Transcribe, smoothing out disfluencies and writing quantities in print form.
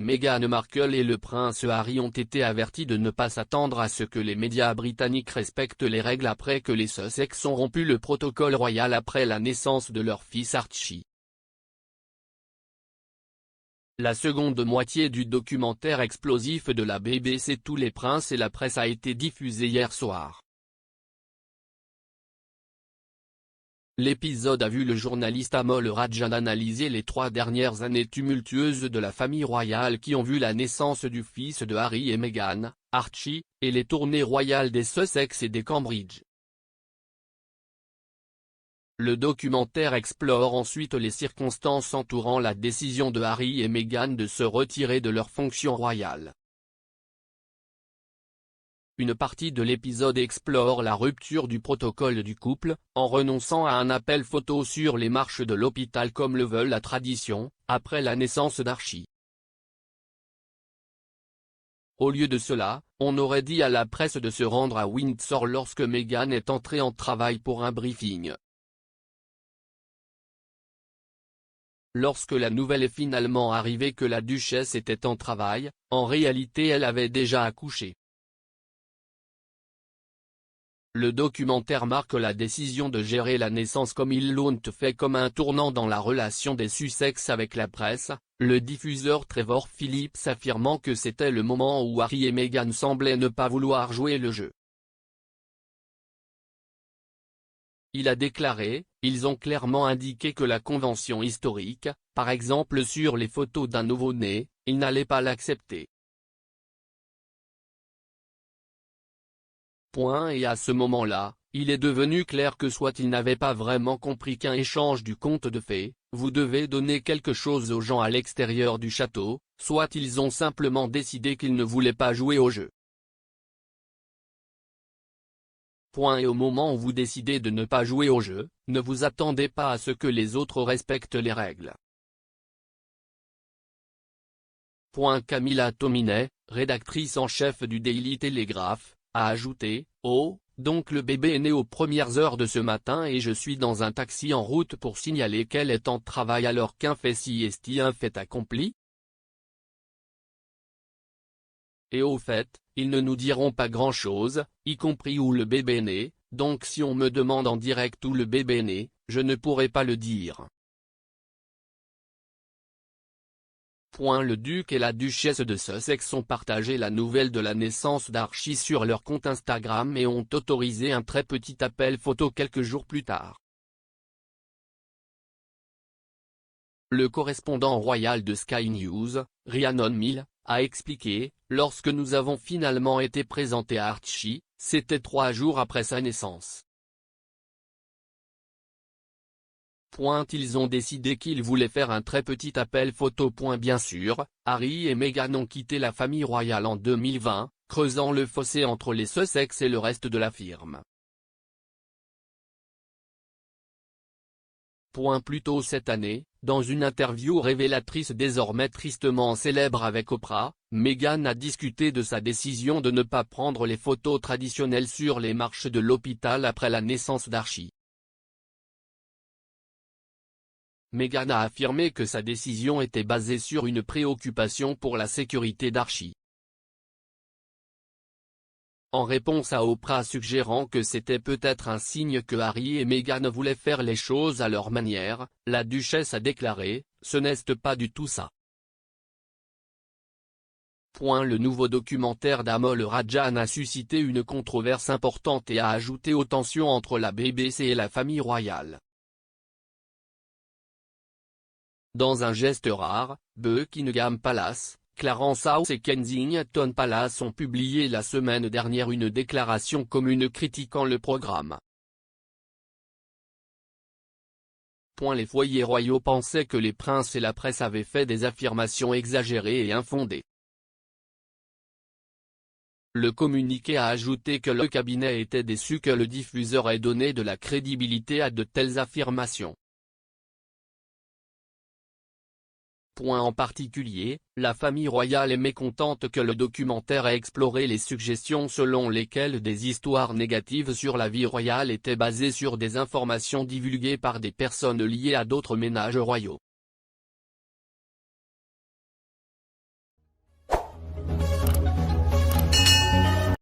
Meghan Markle et le prince Harry ont été avertis de ne pas s'attendre à ce que les médias britanniques respectent les règles après que les Sussex ont rompu le protocole royal après la naissance de leur fils Archie. La seconde moitié du documentaire explosif de la BBC Tous les princes et la presse a été diffusée hier soir. L'épisode a vu le journaliste Amol Rajan analyser les 3 dernières années tumultueuses de la famille royale qui ont vu la naissance du fils de Harry et Meghan, Archie, et les tournées royales des Sussex et des Cambridge. Le documentaire explore ensuite les circonstances entourant la décision de Harry et Meghan de se retirer de leurs fonctions royales. Une partie de l'épisode explore la rupture du protocole du couple, en renonçant à un appel photo sur les marches de l'hôpital comme le veut la tradition, après la naissance d'Archie. Au lieu de cela, on aurait dit à la presse de se rendre à Windsor lorsque Meghan est entrée en travail pour un briefing. Lorsque la nouvelle est finalement arrivée que la duchesse était en travail, en réalité elle avait déjà accouché. Le documentaire marque la décision de gérer la naissance comme ils l'ont fait comme un tournant dans la relation des Sussex avec la presse, le diffuseur Trevor Phillips affirmant que c'était le moment où Harry et Meghan semblaient ne pas vouloir jouer le jeu. Il a déclaré, ils ont clairement indiqué que la convention historique, par exemple sur les photos d'un nouveau-né, ils n'allaient pas l'accepter. Et à ce moment-là, il est devenu clair que soit ils n'avaient pas vraiment compris qu'un échange du conte de fées, vous devez donner quelque chose aux gens à l'extérieur du château, soit ils ont simplement décidé qu'ils ne voulaient pas jouer au jeu. Et au moment où vous décidez de ne pas jouer au jeu, ne vous attendez pas à ce que les autres respectent les règles. Camilla Tominey, rédactrice en chef du Daily Telegraph, a ajouté, « Oh, donc le bébé est né aux premières heures de ce matin et je suis dans un taxi en route pour signaler qu'elle est en travail alors qu'un fait ci est un fait accompli ?» Et au fait, ils ne nous diront pas grand-chose, y compris où le bébé est né, donc si on me demande en direct où le bébé est né, je ne pourrai pas le dire. Le duc et la duchesse de Sussex ont partagé la nouvelle de la naissance d'Archie sur leur compte Instagram et ont autorisé un très petit appel photo quelques jours plus tard. Le correspondant royal de Sky News, Rhiannon Mill, a expliqué, « Lorsque nous avons finalement été présentés à Archie, c'était 3 jours après sa naissance. Ils ont décidé qu'ils voulaient faire un très petit appel photo. Bien sûr, Harry et Meghan ont quitté la famille royale en 2020, creusant le fossé entre les Sussex et le reste de la firme. Plus tôt cette année, dans une interview révélatrice désormais tristement célèbre avec Oprah, Meghan a discuté de sa décision de ne pas prendre les photos traditionnelles sur les marches de l'hôpital après la naissance d'Archie. Meghan a affirmé que sa décision était basée sur une préoccupation pour la sécurité d'Archie. En réponse à Oprah suggérant que c'était peut-être un signe que Harry et Meghan voulaient faire les choses à leur manière, la duchesse a déclaré, « Ce n'est pas du tout ça. » Le nouveau documentaire d'Amol Rajan a suscité une controverse importante et a ajouté aux tensions entre la BBC et la famille royale. Dans un geste rare, Buckingham Palace, Clarence House et Kensington Palace ont publié la semaine dernière une déclaration commune critiquant le programme. Les foyers royaux pensaient que les princes et la presse avaient fait des affirmations exagérées et infondées. Le communiqué a ajouté que le cabinet était déçu que le diffuseur ait donné de la crédibilité à de telles affirmations. En particulier, la famille royale est mécontente que le documentaire ait exploré les suggestions selon lesquelles des histoires négatives sur la vie royale étaient basées sur des informations divulguées par des personnes liées à d'autres ménages royaux.